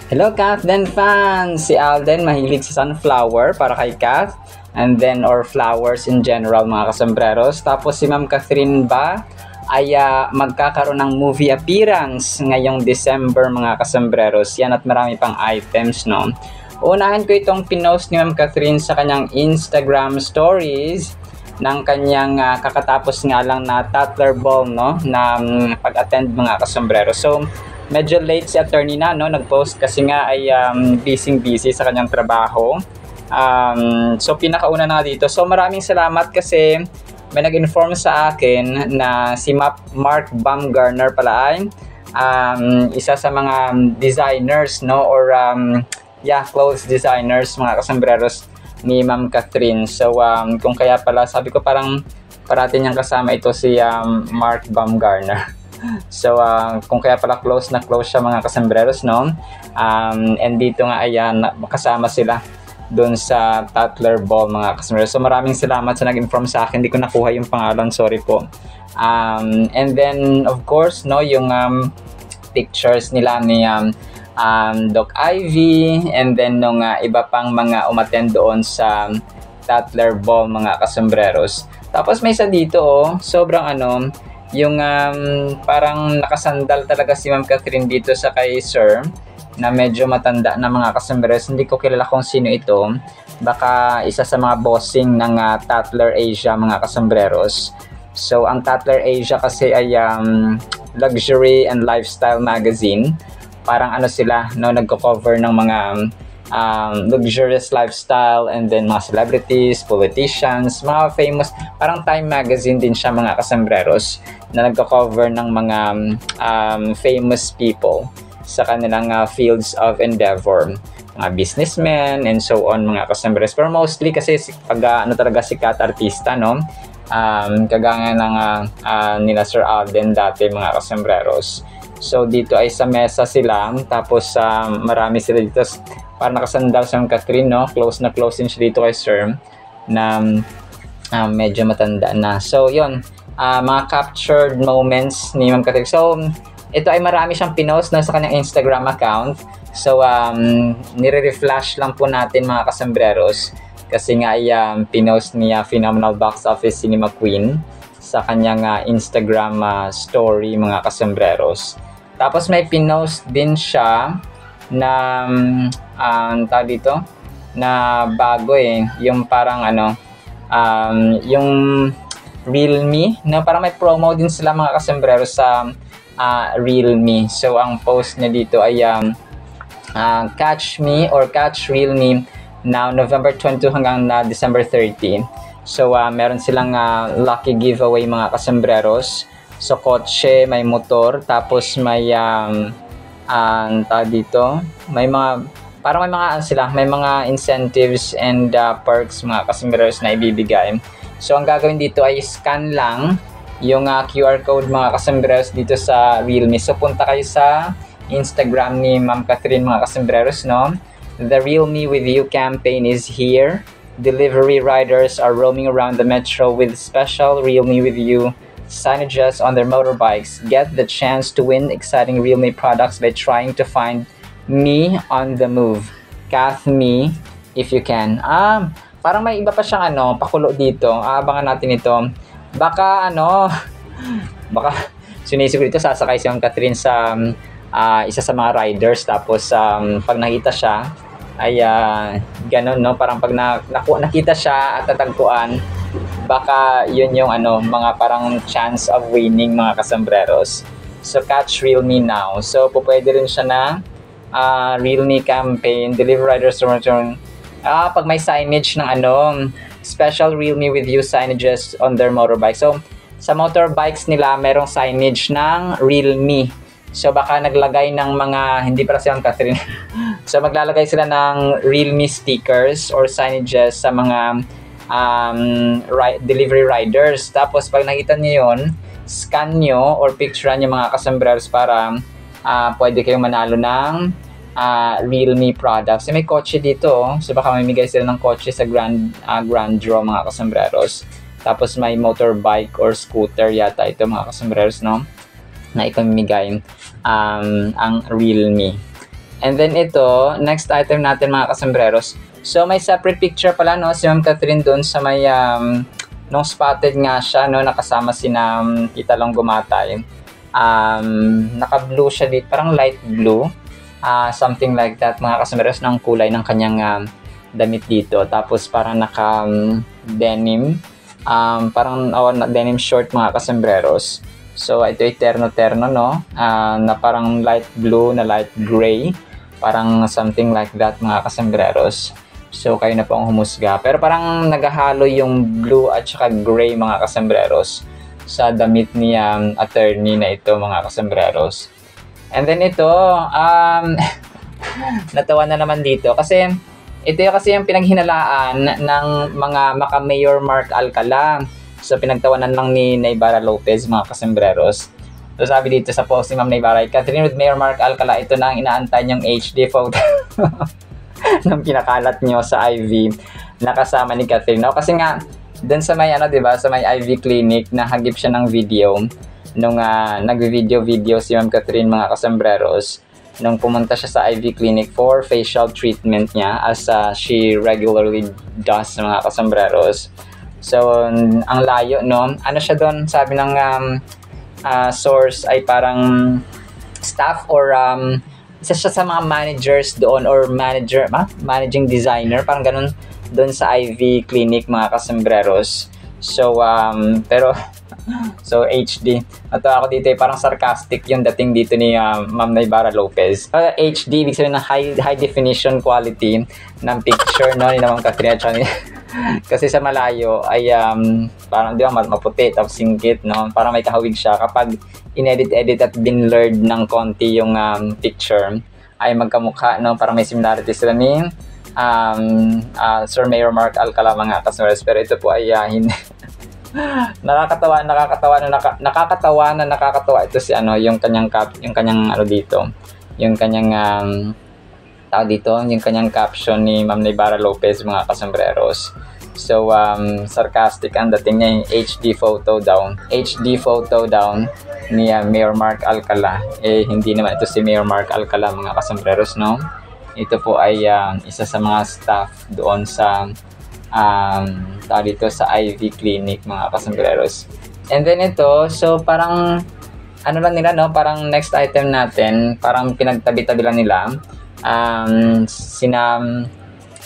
Hello, Kath Den fans! Si Alden mahilig sa sunflower para kay Kath. And then, or flowers in general, mga kasambreros. Tapos si Ma'am Catherine ba ay magkakaroon ng movie appearance ngayong December, mga kasambreros. Yan at marami pang items, no? Unahin ko itong pinost ni Ma'am Catherine sa kanyang Instagram stories ng kanyang kakatapos nga lang na Tatler Ball, no? Na pag-attend, mga kasambreros. So, medyo late si attorney na, no? Nag-post kasi nga ay busy sa kanyang trabaho. So pinakauna na dito. So maraming salamat kasi may nag-inform sa akin na si Mark Baumgartner pala ay isa sa mga designers, no? Or clothes designers, mga kasambreros ni Ma'am Catherine. So kung kaya pala, sabi ko parang parati niyang kasama ito si Mark Baumgartner. So, kung kaya pala close siya, mga kasambreros, no? And dito nga, ayan, kasama sila doon sa Tatler Ball, mga kasambreros. So, maraming salamat sa nag-inform sa akin. Hindi ko nakuha yung pangalan, sorry po. And then, of course, no, yung pictures nila ni Doc Ivy, and then nung iba pang mga umattend doon sa Tatler Ball, mga kasambreros. Tapos may isa dito, sobrang yung parang nakasandal talaga si Ma'am Catherine dito sa kay Sir na medyo matanda na, mga kasambreros. Hindi ko kilala kung sino ito. Baka isa sa mga bossing ng Tatler Asia, mga kasambreros. So ang Tatler Asia kasi ay luxury and lifestyle magazine. Parang sila, no, nagko-cover ng mga luxurious lifestyle, and then mga celebrities, politicians, mga famous. Parang Time magazine din siya, mga kasambreros, na nagko-cover ng mga famous people sa kanilang fields of endeavor, mga businessmen and so on, mga kasambreros. Pero mostly kasi pag talaga sikat artista, no, kagaya ng nila Sir Alden dati, mga kasambreros. So dito ay sa mesa sila, tapos marami sila dito, para nakasandal sa Catherine, no? Close din siya dito kay Sir na medyo matanda na. So yun, mga captured moments ni Ma'am Catherine. So ito ay marami siyang pinost na sa kanyang Instagram account. So nire-reflash lang po natin, mga kasambreros, kasi nga ay pinost niya Phenomenal Box Office Cinema Queen sa kanyang Instagram story, mga kasambreros. Tapos may pinost din siya na tawag dito na bago, yung parang yung Realme, na parang may promo din sila, mga kasambreros, sa Realme. So ang post niya dito ay catch Realme now November 22 hanggang December 30. So meron silang lucky giveaway, mga kasambreros. So kotse, may motor, tapos may tawag dito, may mga parang may mga incentives and perks, mga kasambreros, na ibibigay. So ang gagawin dito ay scan lang yung QR code, mga kasambreros, dito sa Realme. So punta kayo sa Instagram ni Ma'am Catherine, mga kasambreros, no? The Realme With You campaign is here. Delivery riders are roaming around the metro with special Realme With You signages on their motorbikes. Get the chance to win exciting Realme products by trying to find me on the move. Kath me if you can. Parang may iba pa siyang pakulo dito. Abangan natin ito. Baka baka sinisiguro ito sasakay si Ma'am Catherine sa isa sa mga riders, tapos pag nakita siya ay ganun, no, parang pag nakita siya at tatagpuan, baka yun yung mga parang chance of winning, mga kasambreros. So catch Realme now. So pwede rin siya na Realme campaign, deliver riders return. Pag may signage ng special Realme With You signages on their motorbike. So sa motorbikes nila merong signage ng Realme. So baka naglagay ng mga, hindi para si Ma'am Catherine. So maglalagay sila ng Realme stickers or signages sa mga delivery riders. Tapos pag nakita niyo yun, scan nyo or picture nyo, mga kasambreros, para pwede kayong manalo ng Realme products. So may kotse dito, so baka mamimigay sila ng kotse sa grand draw, mga kasambreros. Tapos may motorbike or scooter yata ito, mga kasambreros, no, na ipamimigay ang Realme. And then ito, next item natin mga kasambreros. So may separate picture pala no, si Ma'am Catherine doon sa may nung spotted nga siya no, nakasama si Tita Long Gumatay. Naka-blue siya dito, parang light blue. Something like that mga kasambreros, ng kulay ng kanyang damit dito. Tapos parang naka denim, parang denim short mga kasambreros. So ito ay terno-terno no, na parang light blue na light gray. Parang something like that mga kasambreros. So kayo na po ang humusga. Pero parang naghahalo yung blue at saka gray mga kasambreros sa damit ni attorney na ito mga kasambreros. And then ito, natawa na naman dito kasi ito kasi yung pinaghinalaan ng mga maka-Mayor Mark Alcala. So pinagtawanan lang ni Naybara Lopez mga kasambreros. So sabi dito sa post ni Ma'am Naybara, Catherine with Mayor Mark Alcala, ito na ang inaantay niyong HD photo nang pinakalat niyo sa IV na kasama ni Catherine. No? Kasi nga, dun sa may diba, sa may IV clinic, nahagip siya ng video nung nag-video si Ma'am Catherine mga kasambreros nung pumunta siya sa IV clinic for facial treatment niya as she regularly does mga kasambreros. So, ang layo, no? Ano siya doon? Sabi ng source ay parang staff or isa siya sa mga managers doon or managing designer, parang ganun doon sa IV clinic mga kasambreros. So pero so HD at ako dito ay parang sarcastic yung dating dito ni Ma'am Naybara Lopez. HD ibig sabihin na high definition quality ng picture no ni Ma'am Catherine. Kasi sa malayo ay parang di ba maputi tapos singkit no, parang may kahawig siya. Kapag inedit at binblurred ng konti yung picture ay magkamukha no, parang may similarities sila ni Sir Mayor Mark Alcala mga kasambreros. Pero ito po ay hindi nakakatawa ito si yung kanyang dito, yung kanyang yung kanyang caption ni Ma'am Naybara Lopez mga kasambreros. So sarcastic ang dating niya, yung HD photo down ni Mayor Mark Alcala. Hindi naman ito si Mayor Mark Alcala mga kasambreros no. Ito po ay isa sa mga staff doon sa dito sa IV clinic mga kasambreros. And then ito, so parang lang nila no, parang next item natin, parang pinagtabi-tabi lang nila sina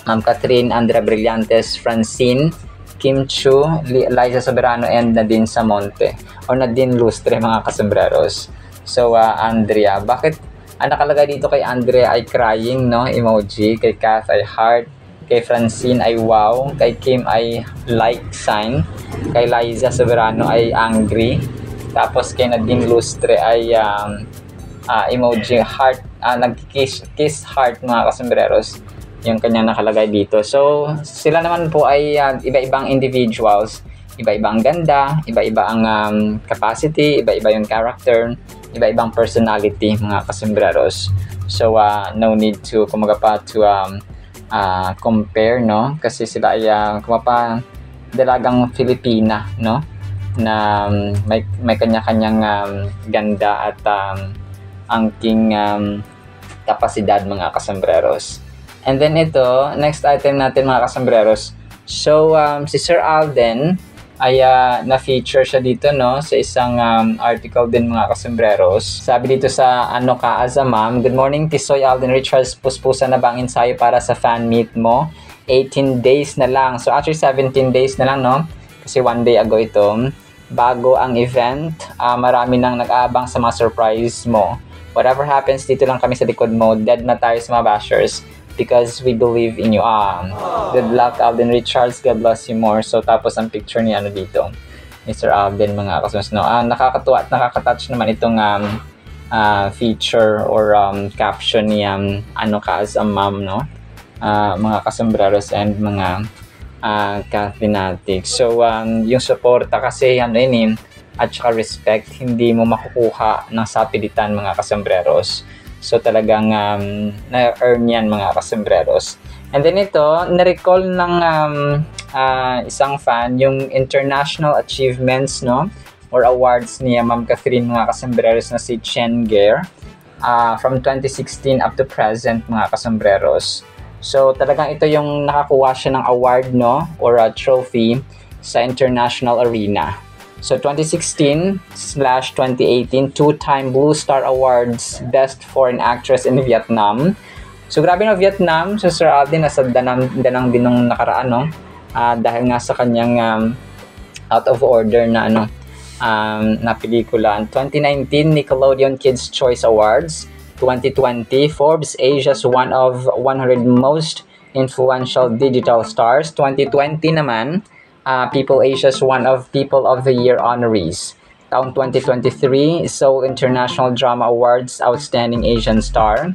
Ma'am Catherine, Andrea Brillantes, Francine, Kim Chu, Liza Soberano, and Nadine Samonte or Nadine Lustre mga kasambreros. So Andrea, bakit nakalagay dito kay Andrea ay crying no emoji, kay Kath ay heart, kay Francine ay wow, kay Kim ay like sign, kay Liza Soberano ay angry, tapos kay Nadine Lustre ay emoji heart, nag-kiss heart mga kasambreros yung kanya nakalagay dito. So sila naman po ay iba-ibang individuals, iba-ibang ganda, iba-iba ang capacity, iba-iba yung character, iba-ibang personality mga kasambreros. So no need to compare no, kasi sila ay dalagang Filipina no, na may kanya-kanyang ganda at angking kapasidad mga kasambreros. And then ito, next item natin mga kasambreros. So si Sir Alden ay na-feature siya dito no sa isang article din mga kasambreros. Sabi dito sa Ano Ka As a Mom, Good morning Tisoy Alden Richards, puspusan na bang ensayo para sa fan meet mo? 18 days na lang. So actually 17 days na lang no, kasi 1 day ago ito. Bago ang event, marami nang nag-aabang sa mga surprise mo. Whatever happens, dito lang kami sa likod mo. Dead na tayo sa mga bashers because we believe in you. Good luck Alden Richards, God bless you more. So tapos ang picture ni dito, Mr. Alden mga kasambreros no. Nakakatuwa at nakakatouch naman itong feature or caption ni Ano Ka As a Mom no, mga kasambreros and mga Cathinatics. So yung suporta kasi at saka respect, hindi mo makukuha ng sapilitan mga kasambreros. So talagang na-earn yan mga kasambreros. And then ito, na-recall ng isang fan yung international achievements no or awards ni Ma'am Catherine mga kasambreros na si Chen Gare. from 2016 up to present, mga kasombreros. So talagang ito yung nakakuha siya ng award, no, or a trophy sa international arena. So 2016/2018, 2-time Blue Star Awards Best Foreign Actress in Vietnam. So grabe na Vietnam, so Sir Alden nasa danang din nung nakaraan, no, dahil nga sa kanyang out of order na na pelikula. 2019 Nickelodeon Kids Choice Awards. 2020 Forbes Asia's one of 100 most influential digital stars. 2020 naman People Asia's one of People of the Year honorees. Taong 2023 Seoul International Drama Awards Outstanding Asian Star.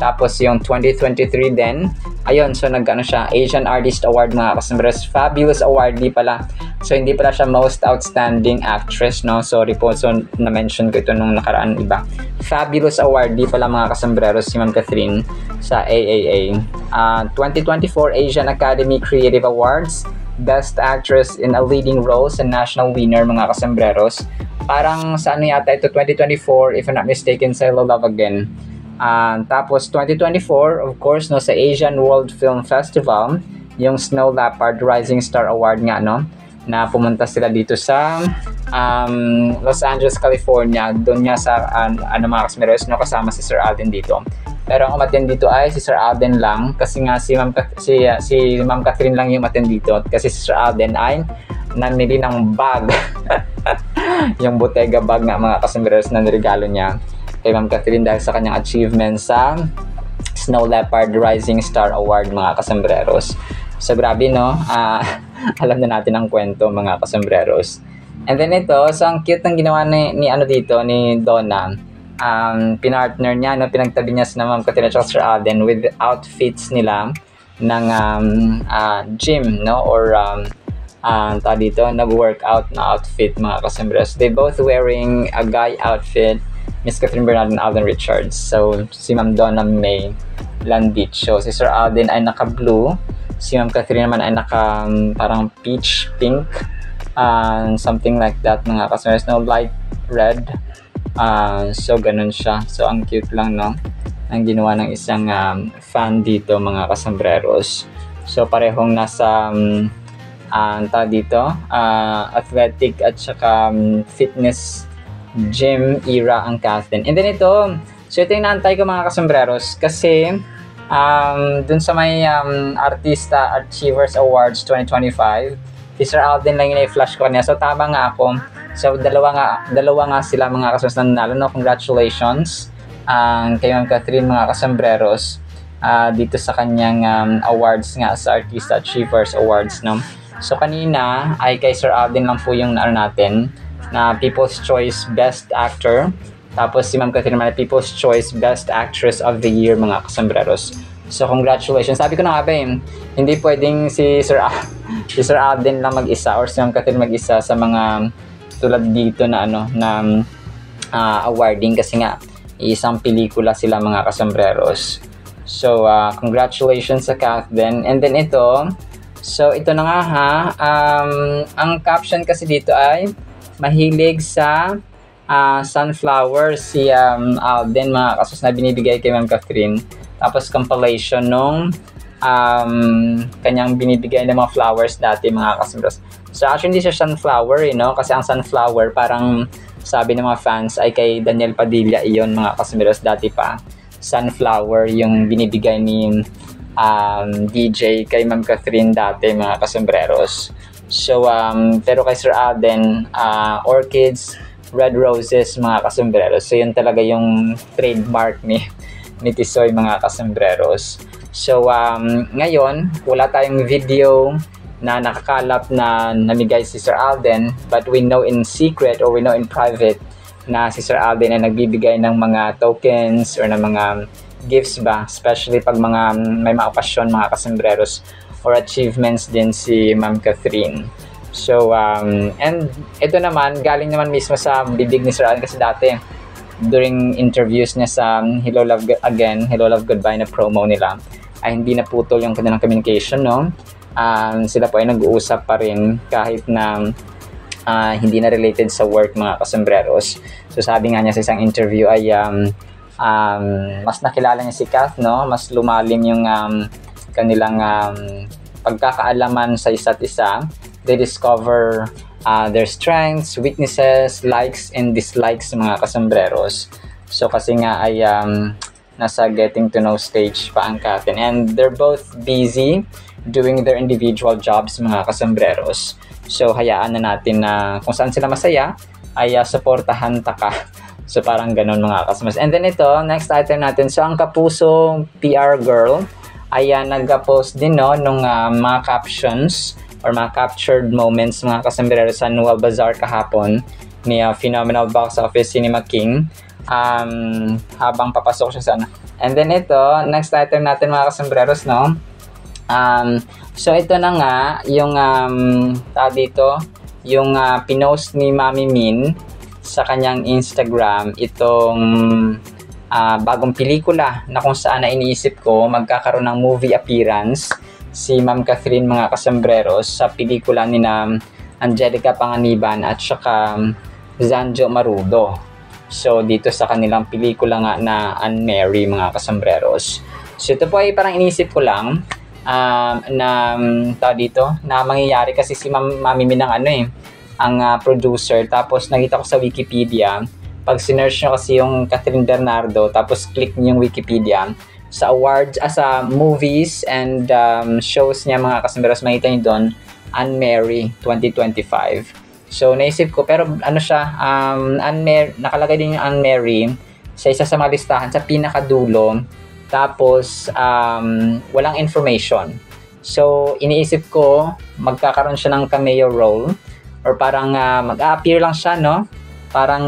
Tapos yung 2023 din, ayun, so siya, Asian Artist Award, mga kasombreros. Fabulous Award, di pala. So hindi pala siya Most Outstanding Actress, no? Sorry po, so na-mention ko ito nung nakaraan iba. Fabulous Award, di pala, mga kasombreros, si Ma'am Catherine sa AAA. 2024 Asian Academy Creative Awards, Best Actress in a Leading Role sa National Winner, mga kasombreros. Parang sa yata ito, 2024, if I'm not mistaken, sa Hello Love Again. Tapos 2024, of course, no, sa Asian World Film Festival, yung Snow Leopard Rising Star Award nga, no, na pumunta sila dito sa Los Angeles, California. Doon nga sa mga kasombreros, no, kasama si Sir Alden dito. Pero ang umattend dito ay si Sir Alden lang, kasi nga si Ma'am Catherine lang yung umattend dito, kasi si Sir Alden ay namili ng bag. Yung Bottega bag nga, mga kasombreros, na niregalo niya kay Ma'am Catherine dahil sa kanyang achievement sa Snow Leopard Rising Star Award, mga kasombreros. So grabe, no? Alam na natin ang kwento, mga kasombreros. And then ito, so ang cute ng ginawa ni Donna. Pinartner niya, no, pinagtabi niya si Ma'am Catherine at Sir Alden with outfits nila ng gym, no, or dito, nag-workout na outfit, mga kasombreros. They both wearing a guy outfit, Miss Catherine Bernardo and Alden Richards. So, si Ma'am Donna May Landicho. Si Sir Alden ay naka-blue. Si Ma'am Catherine naman ay naka parang peach pink. Something like that, mga kasombreros. No, light red. So, ganun siya. So, ang cute lang, no? Ang ginawa ng isang fan dito, mga kasombreros. So, parehong nasa dito, athletic at saka fitness gym era ang Catherine. And then ito, so ito yung naantay ko, mga kasombreros, kasi dun sa may Artista Achievers Awards 2025, si Sir Alden lang yung i-flash ko niya. So tama nga ako. So dalawa nga sila, mga kasombreros, na nanalo, no? Congratulations kay Ma'am Catherine, mga kasombreros, dito sa kanyang awards nga sa Artista Achievers Awards, no? So kanina ay kay Sir Alden lang po yung natin na People's Choice Best Actor. Tapos si Ma'am Catherine naman, People's Choice Best Actress of the Year, mga kasombreros. So congratulations. Sabi ko na nga ba, hindi pwedeng si Sir Alden lang mag-isa or si Ma'am Catherine mag-isa sa mga tulad dito na awarding, kasi nga isang pelikula sila, mga kasombreros. So congratulations sa Catherine. And then ito, so ito na nga ang caption kasi dito ay mahilig sa sunflower si Alden, mga kasos, na binibigay kay Ma'am Catherine. Tapos compilation nung kanyang binibigay ng mga flowers dati, mga kasombreros. So actually hindi siya sunflower, no? Kasi ang sunflower, parang sabi ng mga fans, ay kay Daniel Padilla iyon, mga kasombreros. Dati pa sunflower yung binibigay ni DJ kay Ma'am Catherine dati, mga kasombreros. So pero kay Sir Alden, orchids, red roses, mga kasombreros. So yun talaga yung trademark ni Tisoy, mga kasombreros. So ngayon wala tayong video na nakakalap na namigay si Sir Alden, but we know in secret or we know in private na si Sir Alden ay nagbibigay ng mga tokens or ng mga gifts ba, especially pag may mga okasyon, mga kasombreros, or achievements din si Ma'am Catherine. So and ito naman galing naman mismo sa bibig ni Sir Alden, kasi dati during interviews niya sa Hello Love Again, Hello Love Goodbye na promo nila, ay hindi naputol yung kanilang communication, no? Sila po ay nag-uusap pa rin kahit na hindi na related sa work, mga kasombreros. So sabi nga niya sa isang interview ay mas nakilala niya si Kath, no? Mas lumalim yung kanilang pagkakaalaman sa isa't isa. They discover their strengths, weaknesses, likes and dislikes sa mga kasambreros. So kasi nga ay nasa getting to know stage pa ang Kath, and they're both busy doing their individual jobs mga kasambreros. So hayaan na natin na kung saan sila masaya ay supportahan taka. So parang ganun mga kasambreros. And then ito, next item natin. So ang kapusong PR girl ay nag-post din nung mga captions or mga captured moments mga kasambreros sa Noel Bazaar kahapon ni Phenomenal Box Office Cinema King. Habang papasok siya sana. And then ito, next item natin mga kasambreros, no? So ito na nga yung dito, yung pinost ni Mami Min sa kanyang Instagram itong bagong pelikula na kung saan na iniisip ko magkakaroon ng movie appearance si Ma'am Catherine mga kasambreros sa pelikula ni na Angelica Panganiban at saka Zanjo Marudo. So dito sa kanilang pelikula nga na Unmarry mga kasambreros. So ito po ay parang iniisip ko lang na dito na mangyayari kasi si Mami Min ang producer, tapos nakita ko sa Wikipedia, pag sinearch nyo kasi yung Catherine Bernardo tapos click nyo yung Wikipedia sa awards, sa movies and shows niya mga kasambreros, makita nyo doon Unmarry 2025. So naisip ko, pero siya, nakalagay din yung Unmarry sa isa sa mga listahan sa pinakadulo, tapos walang information. So iniisip ko magkakaroon siya ng cameo role or parang mag-a-appear lang siya, no? Parang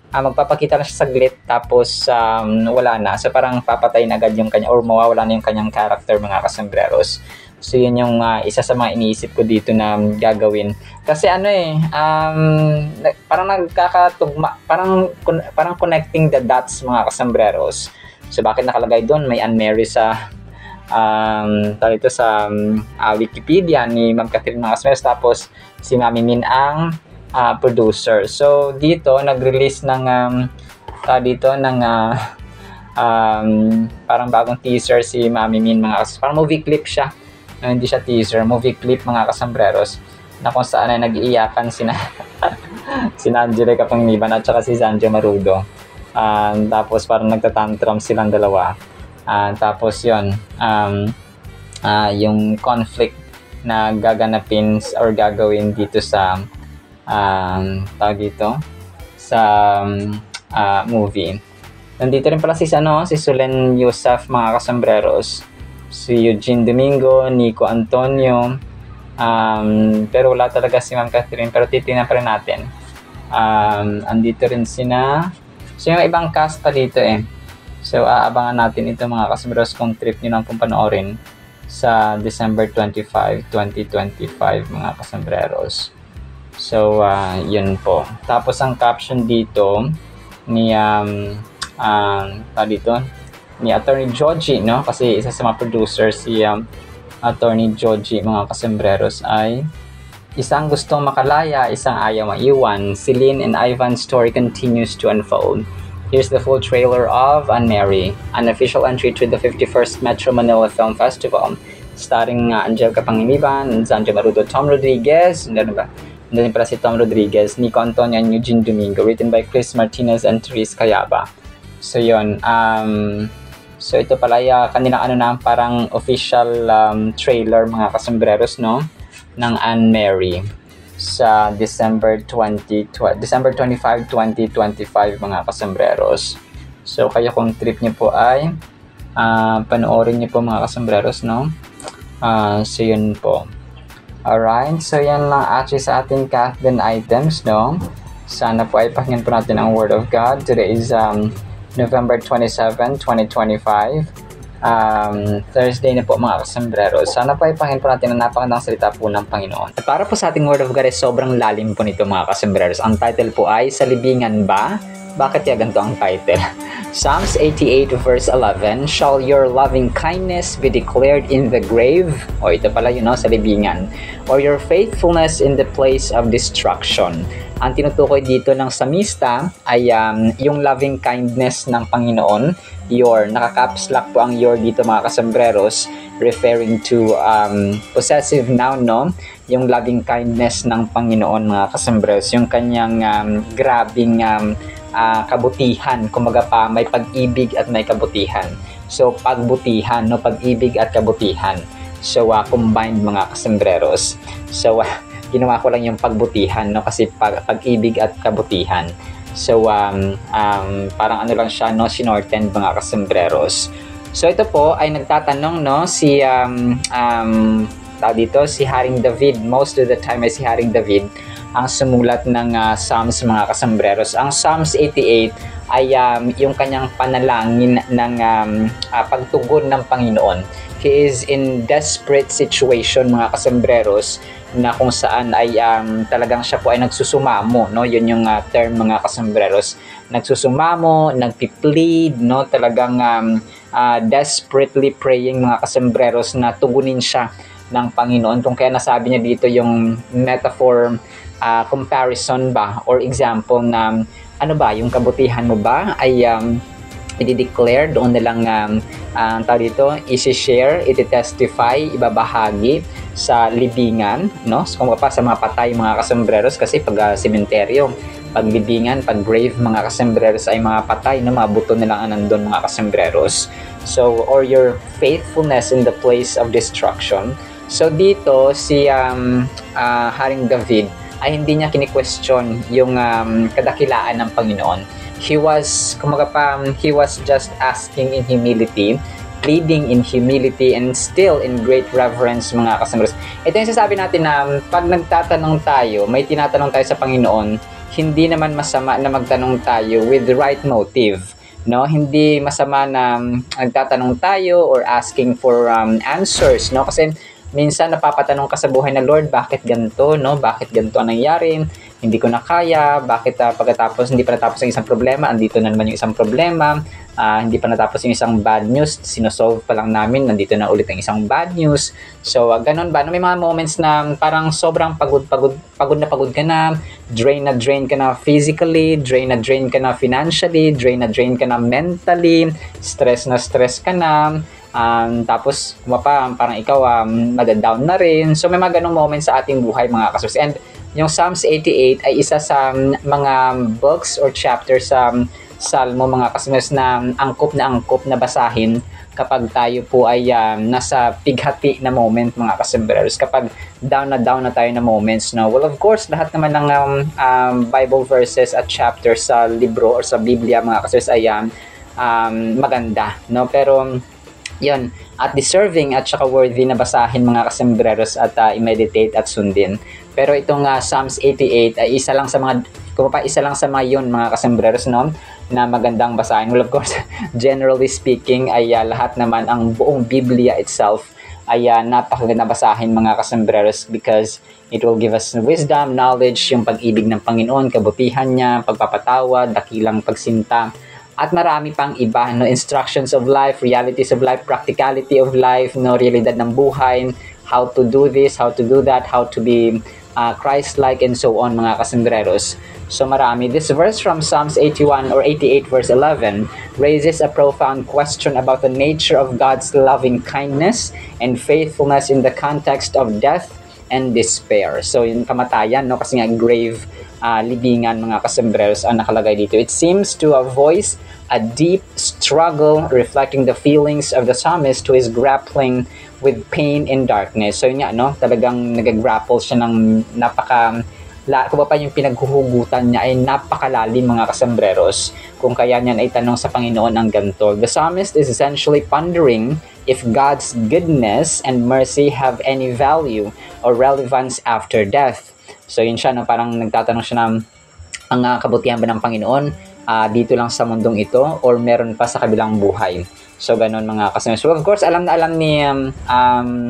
magpapakita lang siya saglit tapos wala na. So parang papatay na agad yung kanya or mawawala na yung kanyang character mga kasambreros. So yun yung isa sa mga iniisip ko dito na gagawin. Kasi parang nagkakatugma, parang connecting the dots mga kasambreros. So bakit nakalagay doon may Unmarry sa sa Wikipedia ni Ma'am Catherine mga kasambreros, tapos si Mami Min ang producer. So dito nag-release ng parang bagong teaser si Mami Min mga kasambreros. Parang movie clip siya. Hindi siya teaser, movie clip mga kasambreros na kung saan ay nag-iiyakan sina Angelica Panganiban at saka si Zanjo Marudo. Tapos parang nagtatantrum silang dalawa. Tapos yun, yung conflict na gaganapin or gagawin dito sa movie. Nandito rin pala si Sulen Yusuf mga kasambreros, si Eugene Domingo, Nico Antonio, pero wala talaga si Ma'am Catherine, pero titingnan pa rin natin. Andito rin so yung ibang cast pa dito so aabangan natin ito mga kasambreros kung trip nyo lang pong panoorin sa December 25, 2025 mga kasambreros. So yun po. Tapos ang caption dito ni ni Attorney Joji, no? Kasi isa sa mga producer si Attorney Joji mga kasambreros ay isang gustong makalaya, isang ayaw maiwan. Celine and Ivan's story continues to unfold. Here's the full trailer of Unmarry, an official entry to the 51st Metro Manila Film Festival, starring Angelica Panganiban, Zanjo Marudo, Tom Rodriguez, Hindi pala si Tom Rodriguez, Nico Antonio, and Eugene Domingo, written by Chris Martinez and Therese Cayaba. So yun, so ito pala kanilang parang official trailer mga kasambreros, no, ng Unmarry sa December 25, 2025 mga kasambreros. So kaya kung trip niyo po ay panoorin niyo po mga kasambreros, no. So yun po. Alright, so yan lang actually sa ating Kathleen items, no. Sana po ay pakinggan po natin ang Word of God. Today is November 27, 2025. Thursday na po mga kasambreros. Sana po ay pakinggan po natin ang napakagandang salita po ng Panginoon. At para po sa ating Word of God ay sobrang lalim po nito mga kasambreros. Ang title po ay Sa Libingan Ba? Bakit ya ganito ang title? Psalms 88 verse 11, shall your loving kindness be declared in the grave? O ito pala yun, no, sa libingan. Or your faithfulness in the place of destruction. Ang tinutukoy dito ng Psalmista ay yung loving kindness ng Panginoon. Your, naka-caps lock po ang your dito mga kasambreros, referring to possessive noun, no? Yung loving kindness ng Panginoon mga kasambreros, yung kanyang grabing kabutihan, kumaga pa may pag-ibig at may kabutihan. So pagbutihan, no, pag-ibig at kabutihan. So combined mga kasambreros. So ginawa ko lang yung pagbutihan, no, kasi pag-ibig at kabutihan. So parang ano lang siya, no, sinorten mga kasambreros. So ito po ay nagtatanong, no, si dito si Haring David. Most of the time ay si Haring David ang sumulat ng Psalms mga kasambreros. Ang Psalms 88 ay yung kanyang panalangin ng pagtugon ng Panginoon. He is in desperate situation mga kasambreros, na kung saan ay talagang siya po ay nagsusumamo, no? Yun yung term mga kasambreros. Nagsusumamo, nagpi-plead, no? Talagang desperately praying mga kasambreros na tugunin siya ng Panginoon. Kung kaya nasabi niya dito yung metaphor, comparison ba or example na ano ba, yung kabutihan mo ba ay i-declare doon na lang tawag dito, isi-share, iti-testify, ibabahagi sa libingan, no? So, kung pa sa mga patay mga kasambreros, kasi pag sementeryo, pag libingan, pag grave mga kasambreros ay mga patay, no? Mga buto na lang nandun mga kasambreros. So, or your faithfulness in the place of destruction. So dito si Haring David ay hindi niya kini-question yung kadakilaan ng Panginoon. He was just asking in humility, pleading in humility, and still in great reverence mga kasambreros. Ito yung sasabi natin na pag nagtatanong tayo, may tinatanong tayo sa Panginoon, hindi naman masama na magtanong tayo with the right motive. No, hindi masama na nagtatanong tayo or asking for answers, no? Kasi minsan napapatanong ka sa buhay na, Lord, bakit ganito, no? Bakit ganito ang nangyari? Hindi ko na kaya. Bakit pagkatapos hindi pa natapos ang isang problema, andito na naman yung isang problema. Hindi pa natapos yung isang bad news, sinosolve pa lang namin, nandito na ulit ang isang bad news. So ganun ba? No, may mga moments na parang sobrang pagod ka na, drain ka na physically, drain ka na financially, drain ka na mentally, stress ka na. Tapos parang ikaw madadown na rin. So may mga ganong moments sa ating buhay mga kasus. And yung Psalms 88 ay isa sa mga books or chapters sa Salmo mga kasus na angkop na basahin kapag tayo po ay nasa pighati na moment mga kasambreros, kapag down na tayo na moments, no? Well, of course, lahat naman ng Bible verses at chapters sa libro or sa Biblia mga kasus ay maganda, no? Pero yun, at deserving at saka worthy na basahin mga kasambreros at i-meditate at sundin. Pero itong Psalms 88 ay isa lang sa mga yun mga kasambreros, no, na magandang basahin. Well, of course, generally speaking ay lahat naman ang buong Biblia itself ay napakaganda basahin mga kasambreros, because it will give us wisdom, knowledge, yung pag-ibig ng Panginoon, kabutihan niya, pagpapatawad, dakilang pagsinta, at marami pang iba, no, instructions of life, realities of life, practicality of life, no, realidad ng buhay, how to do this, how to do that, how to be Christ-like, and so on mga kasambreros. So marami. This verse from Psalms 81 or 88 verse 11 raises a profound question about the nature of God's loving kindness and faithfulness in the context of death and despair. So yung kamatayan, no, kasi nga grave, libingan mga kasambreros ang nakalagay dito. It seems to voice a deep struggle reflecting the feelings of the psalmist who is grappling with pain and darkness. So yun nga, no, talagang nag-grapple siya ng kung pa yung pinaghuhugutan niya ay napakalalim mga kasambreros, kung kaya niyan ay tanong sa Panginoon ang ganito. The psalmist is essentially pondering if God's goodness and mercy have any value or relevance after death. So yun siya, no, parang nagtatanong siya ng ang kabutihan ba ng Panginoon dito lang sa mundong ito or meron pa sa kabilang buhay. So ganun mga kasambreros. So of course, alam na alam ni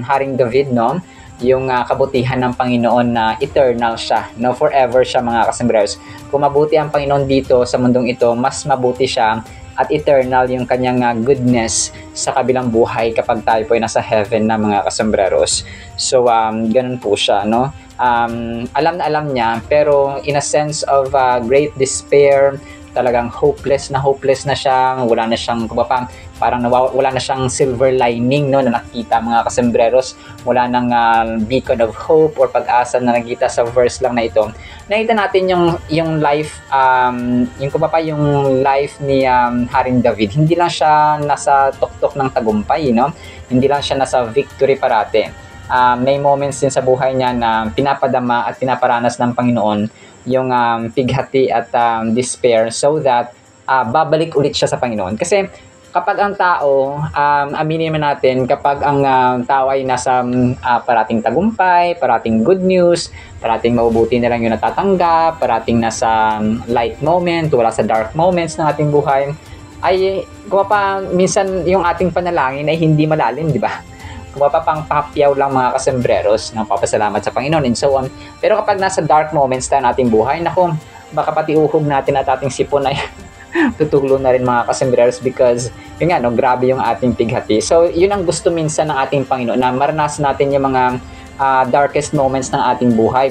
Haring David, no, yung kabutihan ng Panginoon na eternal siya, no, forever siya mga kasembreros. Kung mabuti ang Panginoon dito sa mundong ito, mas mabuti siya at eternal yung kanyang goodness sa kabilang buhay kapag tayo po ay nasa heaven na mga kasembreros. So ganun po siya, no. Alam na alam niya, pero in a sense of great despair, talagang hopeless na siya, wala na siyang parang wala na siyang silver lining, no, na nakita mga kasembreros, wala nang beacon of hope or pag-asa na nakita sa verse lang na ito. Nakita natin yung life, yung life ni Haring David. Hindi lang siya nasa tuktok ng tagumpay, no, hindi lang siya nasa victory parate. May moments din sa buhay niya na pinapadama at pinaparanas ng Panginoon yung pighati at despair, so that babalik ulit siya sa Panginoon. Kasi kapag ang tao, aminin naman natin, kapag ang tao ay nasa parating tagumpay, parating good news, parating mabubuti na lang yung natatanggap, parating nasa light moment, wala sa dark moments ng ating buhay, ay minsan yung ating panalangin ay hindi malalim, di ba? Pang papyaw lang mga kasembreros ng papasalamat sa Panginoon and so on. Pero kapag nasa dark moments tayo nating buhay, naku, baka pati uhog natin at ating sipon ay tutulo na rin mga kasembreros, because yun nga, no, grabe yung ating pighati. So yun ang gusto minsan ng ating Panginoon, na maranasan natin yung mga darkest moments ng ating buhay.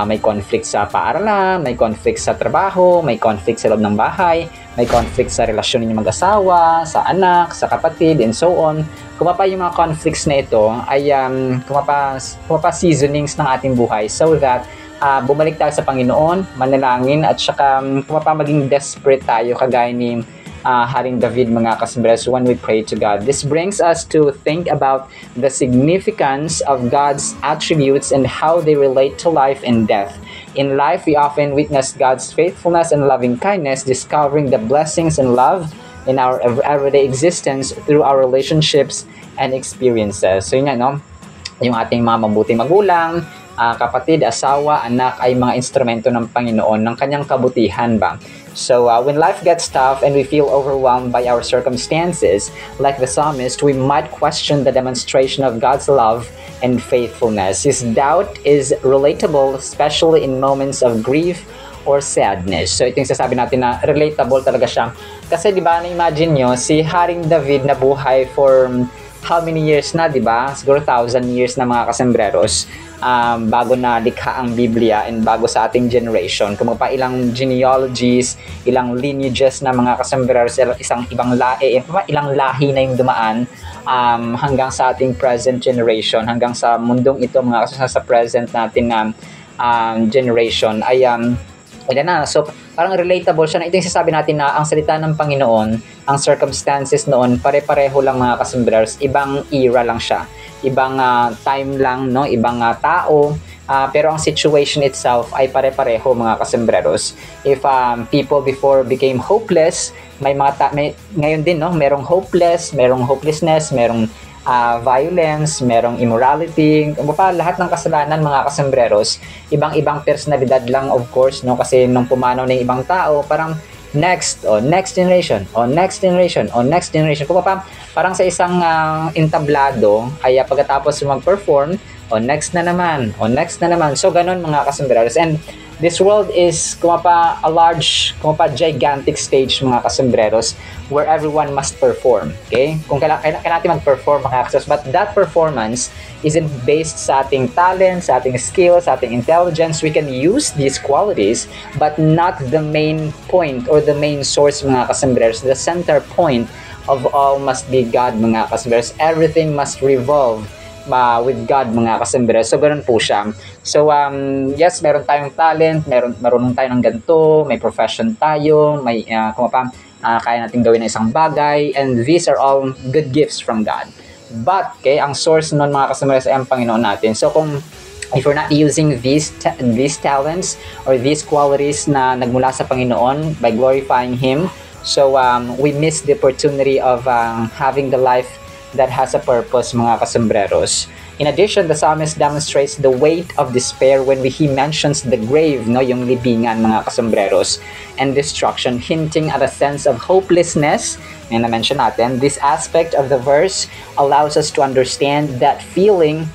May conflict sa paaralan, may conflict sa trabaho, may conflict sa loob ng bahay, may conflict sa relasyon ninyong mag-asawa, sa anak, sa kapatid, and so on. Kumapa yung mga conflicts na ito ay kumapa seasonings ng ating buhay, so that bumalik tayo sa Panginoon, manalangin, at saka kumapa maging desperate tayo kagaya ni Haring David mga kasembreros when we pray to God. This brings us to think about the significance of God's attributes and how they relate to life and death. In life, we often witness God's faithfulness and loving kindness, discovering the blessings and love in our everyday existence through our relationships and experiences. So yun nga, no? Yung ating mga mabuting magulang, kapatid, asawa, anak ay mga instrumento ng Panginoon, ng kanyang kabutihan ba? So when life gets tough and we feel overwhelmed by our circumstances, like the psalmist, we might question the demonstration of God's love and faithfulness. His doubt is relatable, especially in moments of grief or sadness. So ito yung sasabi natin na relatable talaga siya. Kasi di ba, na-imagine nyo, si Haring David na buhay for how many years na, di ba? Siguro 1,000 years na mga kasembreros, bago na likha ang Biblia and bago sa ating generation. Kung pa ilang genealogies, ilang lineages na mga kasembreros, ilang lahi na yung dumaan hanggang sa ating present generation, hanggang sa mundong ito mga kasembreros, sa present natin na generation ay so parang relatable siya, na ito yung sasabi natin na ang salita ng Panginoon, ang circumstances noon, pare-pareho lang mga kasembreros, ibang era lang siya, ibang time lang, no, ibang tao, pero ang situation itself ay pare-pareho mga kasembreros. If people before became hopeless, ngayon din, no, merong hopeless, merong hopelessness, merong violence, merong immorality, lahat ng kasalanan mga kasembreros, ibang-ibang personalidad lang, of course, no, kasi nung pumanaw ng ibang tao, parang next generation, parang sa isang entablado, kaya pagkatapos mag-perform, next na naman, so ganun mga kasembreros. And this world is gigantic stage mga kasembreros, where everyone must perform. Okay? Kung kailangan natin mag-perform mga kasembreros, but that performance isn't based sa ating talent, sa ating skills, sa ating intelligence. We can use these qualities, but not the main point or the main source mga kasembreros. The center point of all must be God mga kasembreros. Everything must revolve with God mga kasembreros. So ganoon po siya. So yes, meron tayong talent, marunong tayo ng ganito, may profession tayo, may kaya natin gawin na isang bagay, and these are all good gifts from God. But ang source nun mga kasembreros ay ang Panginoon natin. So if we're not using these talents or these qualities na nagmula sa Panginoon by glorifying Him, so we miss the opportunity of having the life that has a purpose mga kasembreros. In addition, the psalmist demonstrates the weight of despair when he mentions the grave, no, yung libingan mga kasembreros, and destruction, hinting at a sense of hopelessness. Na na-mention natin, this aspect of the verse allows us to understand that feeling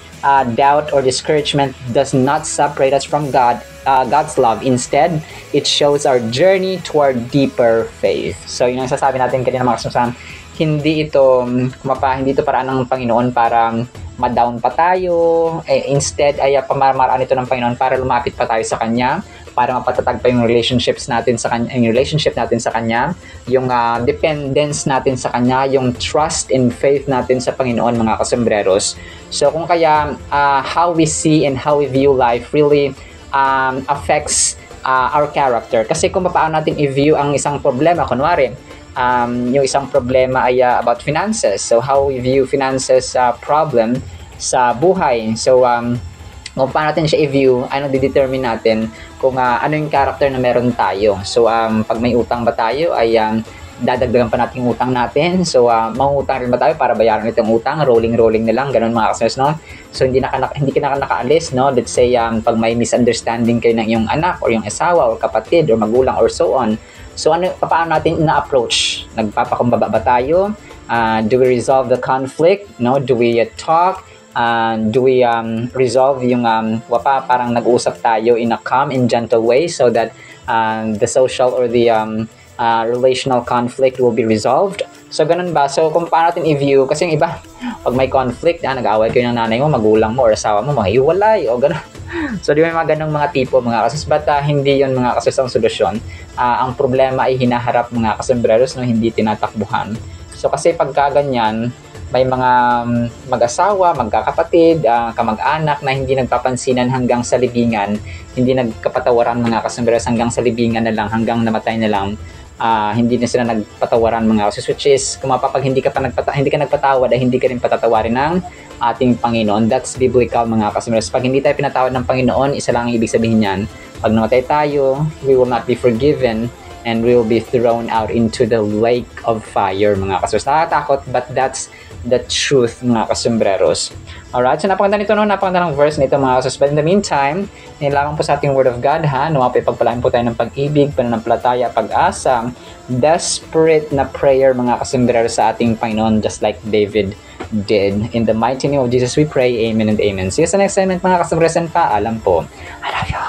doubt, or discouragement does not separate us from God's love. Instead, it shows our journey toward deeper faith. So, yun ang sasabi natin kanina mga kasamahan. Hindi ito paraan ng Panginoon para ma-down pa tayo. Instead, ay pamamaraan ito ng Panginoon para lumapit pa tayo sa Kanya, para mapatatag pa yung relationship natin sa Kanya, yung dependence natin sa Kanya, yung trust and faith natin sa Panginoon, mga kasembreros. So kung kaya how we see and how we view life really affects our character. Kasi kung paano natin i-view ang isang problema, kunwari, yung isang problema ay about finances. So how we view finances problem sa buhay. So kung paano natin siya i-view, ano didetermine natin kung ano yung character na meron tayo. So pag may utang ba tayo ay dadagdagan pa natin yung utang natin. So mangutang rin ba tayo para bayaran itong utang, rolling na lang, ganun mga kasers, no? So hindi ka nakaalis, no? Let's say pag may misunderstanding kayo ng iyong anak or yung asawa or kapatid or magulang or so on. So paano natin na-approach? Nagpapakumbaba ba tayo? Do we resolve the conflict? No? Do we talk? Do we resolve yung parang nag-usap tayo in a calm and gentle way so that the social or the relational conflict will be resolved? So ganun ba? So kung paano natin i-view, kasi yung iba, pag may conflict, nag-away kayo ng nanay mo, magulang mo, or asawa mo, mahiwalay, o ganun. So di ba mga ganung mga tipo, mga kasus, but hindi yon mga kasus ang solusyon. Ang problema ay hinaharap, mga kasembreros, no, hindi tinatakbuhan. So kasi pagka ganyan, may mga mag-asawa, magkakapatid, kamag-anak na hindi nagpapansinan hanggang sa libingan, hindi nagkapatawaran, mga kasembreros, hanggang sa libingan na lang, hanggang namatay na lang. Hindi na sila nagpatawaran, mga kasus, which is kung pag hindi ka nagpatawad ay hindi ka rin patatawarin ng ating Panginoon. That's biblical, mga kasembreros. Pag hindi tayo pinatawad ng Panginoon, isa lang ang ibig sabihin niyan. Pag namatay tayo, we will not be forgiven and we will be thrown out into the lake of fire, mga kasembreros. Nakakatakot, but that's the truth, mga kasembreros. Alright, so napakaganda nito, no? Napakaganda ng verse nito, mga kasembreros. But in the meantime, nilamang po sa ating Word of God, nawa po ipagpalain po tayo ng pag-ibig, pananampalataya, pag-asa, desperate na prayer, mga kasembreros, sa ating Panginoon, just like David did. In the mighty name of Jesus we pray, amen and amen. See you sa next segment, mga kasembreros, and paalam po. I love you.